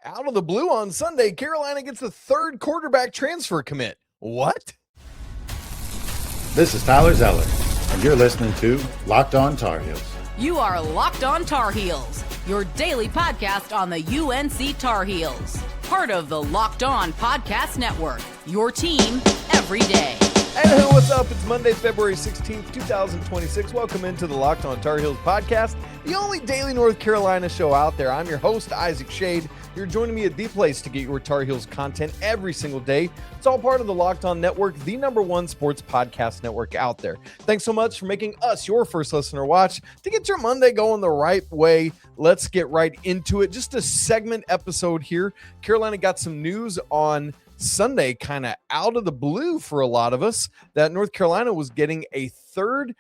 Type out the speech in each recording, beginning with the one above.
Out of the blue on Sunday, Carolina gets a third quarterback transfer commit. What? This is Tyler Zeller, and you're listening to Locked On Tar Heels. You are Locked On Tar Heels, your daily podcast on the UNC Tar Heels. Part of the Locked On Podcast Network, your team every day. Hey, what's up? It's Monday, February 16th, 2026. Welcome into the Locked On Tar Heels podcast, the only daily North Carolina show out there. I'm your host, Isaac Schade. You're joining me at the place to get your Tar Heels content every single day. It's all part of the Locked On Network, the #1 sports podcast network out there. Thanks so much for making us your first listener watch. To get your Monday going the right way, let's get right into it. Just a segment episode here. Carolina got some news on Sunday, kind of out of the blue for a lot of us, that North Carolina was getting a third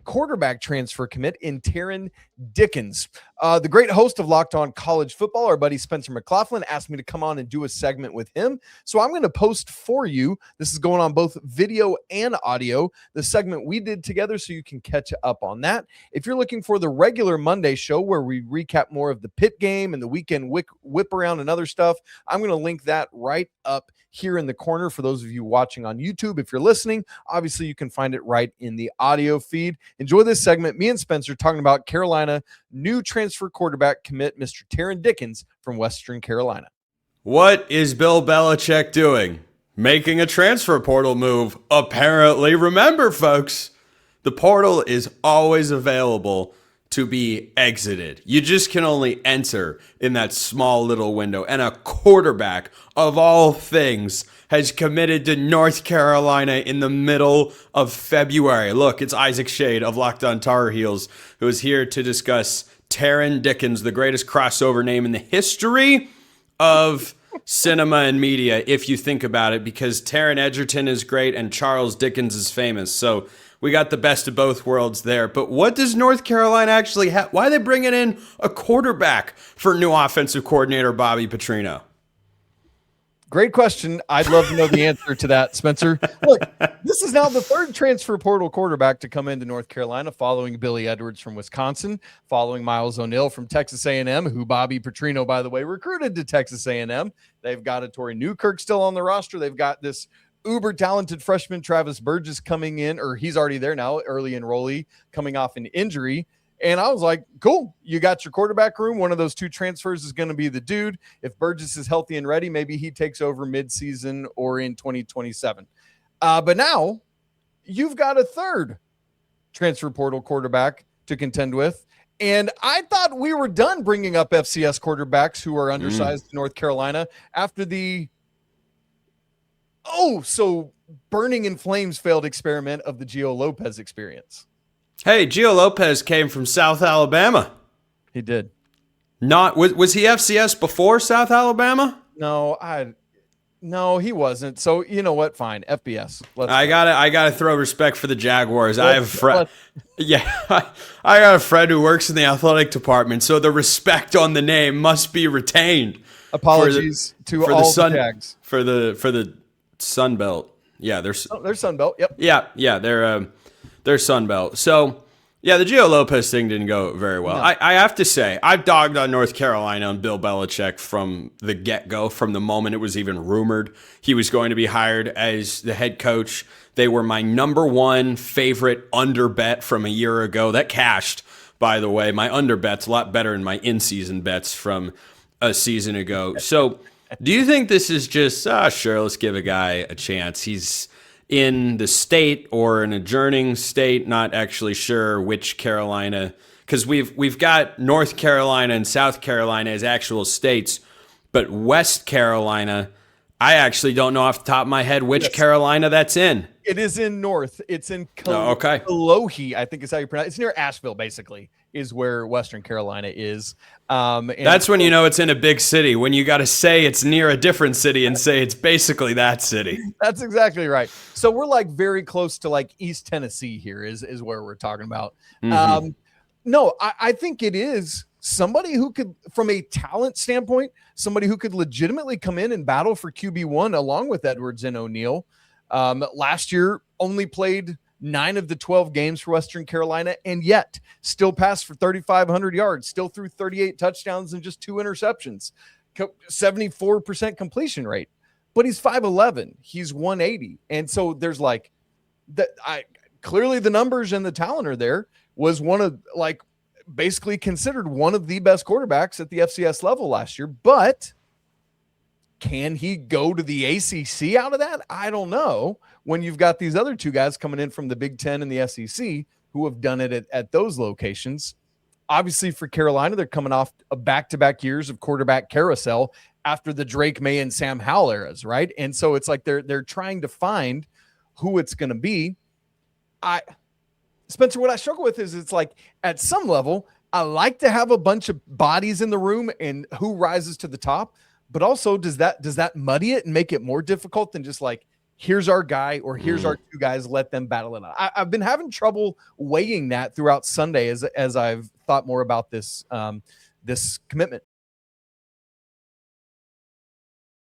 quarterback transfer commit in Taran Dickens. The great host of Locked On College Football, our buddy Spencer McLaughlin, asked me to come on and do a segment with him. So I'm going to post for you. This is going on both video and audio, the segment we did together, so you can catch up on that. If you're looking for the regular Monday show where we recap more of the Pitt game and the weekend whip around and other stuff, I'm going to link that right up here in the corner for those of you watching on YouTube. If you're listening, obviously you can find it right in the audio feed. Enjoy this segment. Me and Spencer talking about Carolina new transfer quarterback commit, Mr. Taron Dickens from Western Carolina. What is Bill Belichick doing? Making a transfer portal move, apparently. Remember, folks, the portal is always available to be exited. You just can only enter in that small little window. And a quarterback, of all things, has committed to North Carolina in the middle of February. Look, it's Isaac Schade of Locked On Tar Heels, who is here to discuss Taron Dickens, the greatest crossover name in the history of cinema and media, if you think about it, because Taron Egerton is great and Charles Dickens is famous. So we got the best of both worlds there. But what does North Carolina actually have? Why are they bringing in a quarterback for new offensive coordinator Bobby Petrino? Great question. I'd love to know the answer to that, Spencer. Look, this is now the third transfer portal quarterback to come into North Carolina, following Billy Edwards from Wisconsin, following Miles O'Neal from Texas A&M, who Bobby Petrino, by the way, recruited to Texas A&M. They've got a Torrey Newkirk still on the roster. They've got this uber talented freshman Travis Burgess coming in, or he's already there now, early enrollee, coming off an injury. And I was like, cool, you got your quarterback room. One of those two transfers is going to be the dude. If Burgess is healthy and ready, maybe he takes over midseason or in 2027. But now you've got a third transfer portal quarterback to contend with. And I thought we were done bringing up FCS quarterbacks who are undersized to North Carolina after the so burning in flames failed experiment of the Gio Lopez experience. Hey, Gio Lopez came from South Alabama. He did. Was he FCS before South Alabama? No, he wasn't. So you know what? Fine, FBS. I gotta throw respect for the Jaguars. I have a friend. Yeah, I got a friend who works in the athletic department, so the respect on the name must be retained. Apologies to all the Jags for the Sun Belt. Yeah, they're Sun Belt. Yep. Yeah, they're Sun Belt. So, yeah, the Gio Lopez thing didn't go very well. No. I have to say, I've dogged on North Carolina and Bill Belichick from the get-go, from the moment it was even rumored he was going to be hired as the head coach. They were my #1 favorite under bet from a year ago. That cashed, by the way. My under bet's a lot better than my in-season bets from a season ago. So, do you think this is just, sure, let's give a guy a chance? He's in the state or an adjourning state, not actually sure which Carolina, because we've got North Carolina and South Carolina as actual states, but West Carolina, I actually don't know off the top of my head which Carolina that's in. It is in North. It's in Kalohi, I think is how you pronounce it. It's near Asheville, basically, is where Western Carolina is. And that's when you know it's in a big city, when you got to say it's near a different city and say it's basically that city. That's exactly right. So we're like very close to like East Tennessee here is where we're talking about. Mm-hmm. No, I think it is somebody who could, from a talent standpoint, somebody who could legitimately come in and battle for QB1 along with Edwards and O'Neal. Last year only played 9 of the 12 games for Western Carolina, and yet still passed for 3,500 yards, still threw 38 touchdowns and just 2 interceptions. 74% completion rate, but he's 5'11", he's 180. And so there's like that. Clearly the numbers and the talent are there. Was one of like basically considered one of the best quarterbacks at the FCS level last year, but can he go to the ACC out of that? I don't know. When you've got these other two guys coming in from the Big Ten and the SEC who have done it at those locations. Obviously for Carolina, they're coming off a back-to-back years of quarterback carousel after the Drake Maye and Sam Howell eras, right? And so it's like they're trying to find who it's going to be. Spencer, what I struggle with is it's like at some level, I like to have a bunch of bodies in the room and who rises to the top, but also does that muddy it and make it more difficult than just like, here's our guy or here's our two guys, let them battle it out. I've been having trouble weighing that throughout Sunday as I've thought more about this commitment.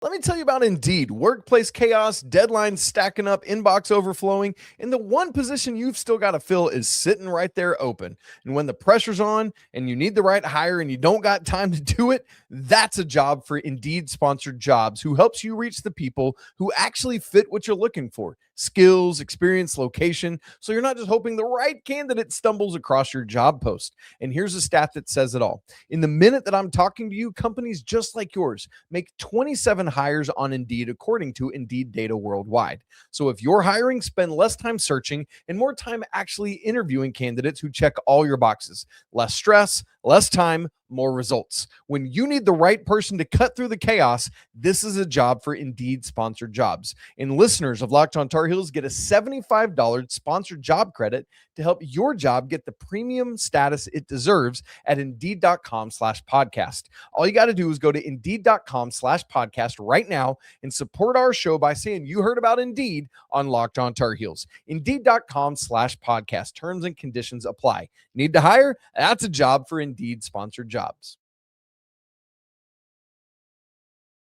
Let me tell you about Indeed. Workplace chaos, deadlines stacking up, inbox overflowing, and the one position you've still got to fill is sitting right there open. And when the pressure's on and you need the right hire and you don't got time to do it, that's a job for Indeed Sponsored Jobs, who helps you reach the people who actually fit what you're looking for. Skills, experience, location, so you're not just hoping the right candidate stumbles across your job post. And here's a stat that says it all. In the minute that I'm talking to you, companies just like yours make 27 hires on Indeed, according to Indeed data worldwide. So if you're hiring, spend less time searching and more time actually interviewing candidates who check all your boxes. Less stress, less time, more results. When you need the right person to cut through the chaos, this is a job for Indeed Sponsored Jobs. And listeners of Locked on Tar Heels get a $75 sponsored job credit to help your job get the premium status it deserves at Indeed.com/podcast. All you got to do is go to Indeed.com/podcast right now and support our show by saying you heard about Indeed on Locked on Tar Heels. Indeed.com/podcast. Terms and conditions apply. Need to hire? That's a job for Indeed Sponsored Jobs.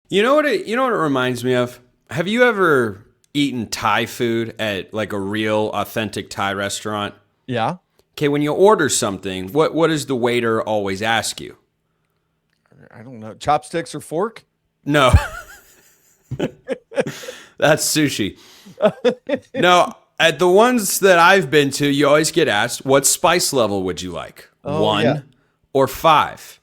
You know what it reminds me of? Have you ever eaten Thai food at like a real authentic Thai restaurant? Yeah. Okay, when you order something, what does the waiter always ask you? I don't know. Chopsticks or fork? No. That's sushi. No, at the ones that I've been to, you always get asked, what spice level would you like? 1 or 5?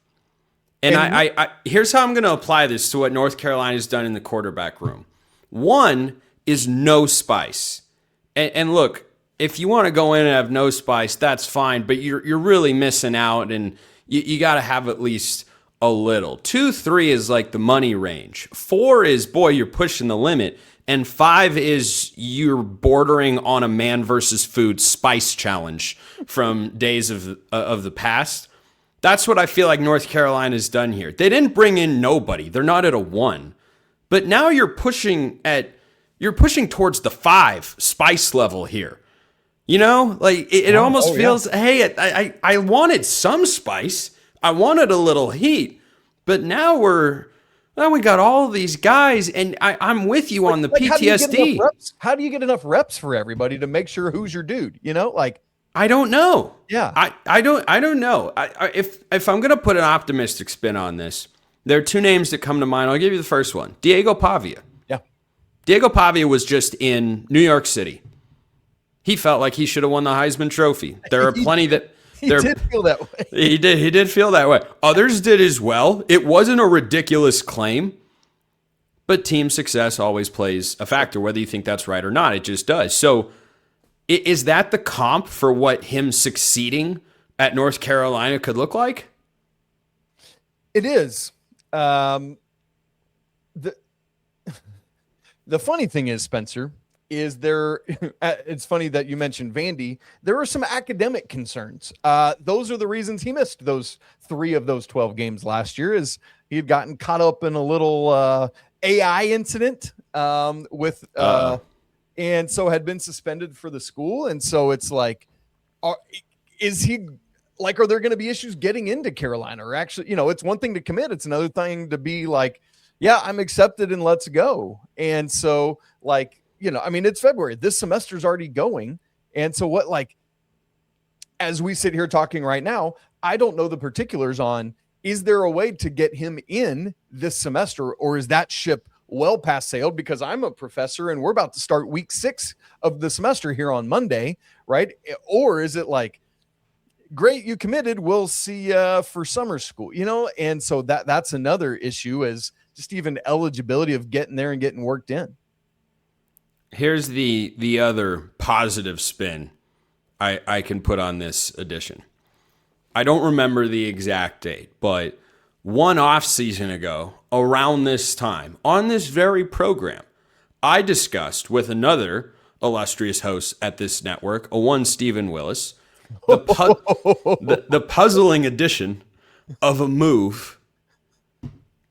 And I here's how I'm going to apply this to what North Carolina's done in the quarterback room. 1 is no spice. And look, if you want to go in and have no spice, that's fine, but you're really missing out, and you got to have at least a little. 2, 3 is like the money range. 4 is, boy, you're pushing the limit. And 5 is you're bordering on a man versus food spice challenge from days of the past. That's what I feel like North Carolina's done here. They didn't bring in nobody. They're not at a 1. But now you're pushing towards the 5 spice level here. You know, like it almost feels, hey, I wanted some spice. I wanted a little heat. But now we got all these guys, and I'm with you on the PTSD. How do you get enough reps for everybody to make sure who's your dude? You know, like I don't know. Yeah, I don't know. If I'm gonna put an optimistic spin on this, there are 2 names that come to mind. I'll give you the first one: Diego Pavia. Yeah, Diego Pavia was just in New York City. He felt like he should have won the Heisman Trophy. There are plenty that. He did feel that way. He did feel that way. Others did as well. It wasn't a ridiculous claim, but team success always plays a factor, whether you think that's right or not. It just does. So is that the comp for what him succeeding at North Carolina could look like? It is. The funny thing is, Spencer, is there, it's funny that you mentioned Vandy. There are some academic concerns. Those are the reasons he missed those 3 of those 12 games last year, is he had gotten caught up in a little AI incident with and so had been suspended for the school. And so it's like, are there going to be issues getting into Carolina? Or actually, you know, it's one thing to commit. It's another thing to be like, yeah, I'm accepted and let's go. And so like, you know, I mean, it's February. This semester's already going. And so what, like, as we sit here talking right now, I don't know the particulars on Is there a way to get him in this semester, or is that ship well past sailed? Because I'm a professor and we're about to start week 6 of the semester here on Monday, right? Or is it like, great, you committed, we'll see for summer school, And so that's another issue, is just even eligibility of getting there and getting worked in. Here's the other positive spin I can put on this edition. I don't remember the exact date, but one off season ago, around this time, on this very program, I discussed with another illustrious host at this network, a one Stephen Willis, the puzzling addition of a move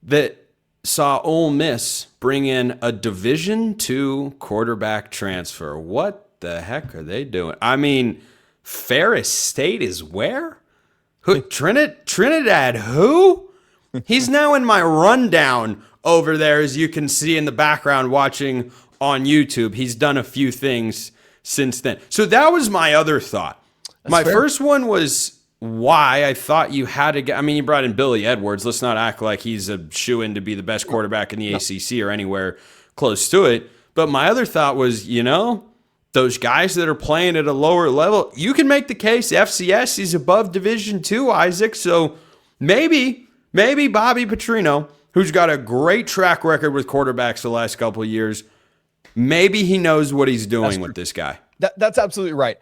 that saw Ole Miss bring in a Division II quarterback transfer. What the heck are they doing? I mean, Ferris State is where? Who? Trinidad who? He's now in my rundown over there, as you can see in the background watching on YouTube. He's done a few things since then. So that was my other thought. My first one was why I thought you had to get. I mean, you brought in Billy Edwards. Let's not act like he's a shoo-in to be the best quarterback in the ACC or anywhere close to it. But my other thought was, those guys that are playing at a lower level, you can make the case FCS is above Division II, Isaac. So maybe Bobby Petrino, who's got a great track record with quarterbacks the last couple of years, maybe he knows what he's doing with this guy. That's absolutely right.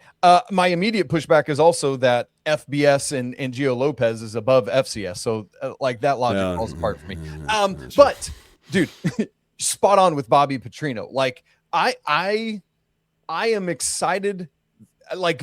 My immediate pushback is also that FBS and Gio Lopez is above FCS. So that logic falls apart for me. But dude, spot on with Bobby Petrino. I am excited,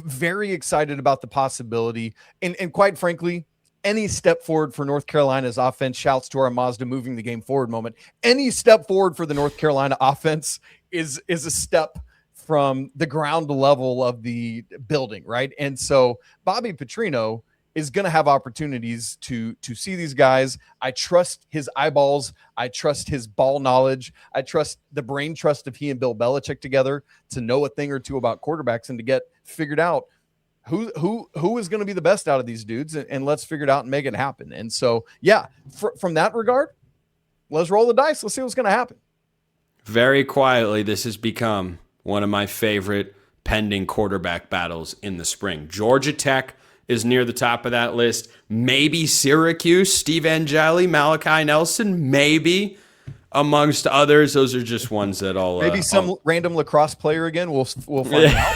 very excited about the possibility. And quite frankly, any step forward for North Carolina's offense, shouts to our Mazda moving the game forward moment. Any step forward for the North Carolina offense is a step from the ground level of the building, right? And so Bobby Petrino is going to have opportunities to see these guys. I trust his eyeballs. I trust his ball knowledge. I trust the brain trust of he and Bill Belichick together to know a thing or two about quarterbacks and to get figured out who is going to be the best out of these dudes, and let's figure it out and make it happen. And so, from that regard, let's roll the dice. Let's see what's going to happen. Very quietly, this has become one of my favorite pending quarterback battles in the spring. Georgia Tech is near the top of that list. Maybe Syracuse, Steve Angeli, Malachi Nelson, maybe amongst others. Those are just ones that I'll maybe some random lacrosse player again. We'll find out.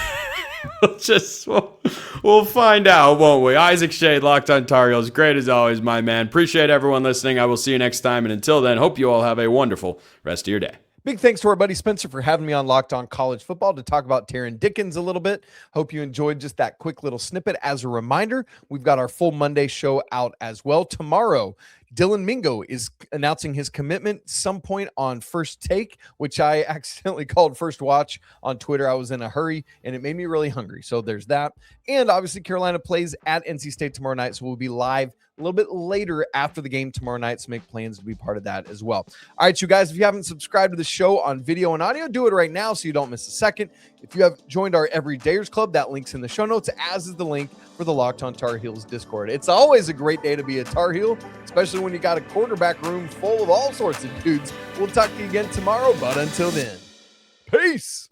We'll find out, won't we? Isaac Schade, Locked on Tar Heels. Great as always, my man. Appreciate everyone listening. I will see you next time. And until then, hope you all have a wonderful rest of your day. Big thanks to our buddy Spencer for having me on Locked On College Football to talk about Tarn Dickens a little bit. Hope you enjoyed just that quick little snippet. As a reminder, we've got our full Monday show out as well. Tomorrow, Dylan Mingo is announcing his commitment some point on First Take, which I accidentally called First Watch on Twitter. I was in a hurry, and it made me really hungry. So there's that. And obviously, Carolina plays at NC State tomorrow night, so we'll be live a little bit later after the game tomorrow night, so make plans to be part of that as well. All right, you guys, if you haven't subscribed to the show on video and audio, do it right now so you don't miss a second. If you have joined our Everydayers Club, that link's in the show notes, as is the link for the Locked On Tar Heels Discord. It's always a great day to be a Tar Heel, especially when you got a quarterback room full of all sorts of dudes. We'll talk to you again tomorrow, but until then, peace.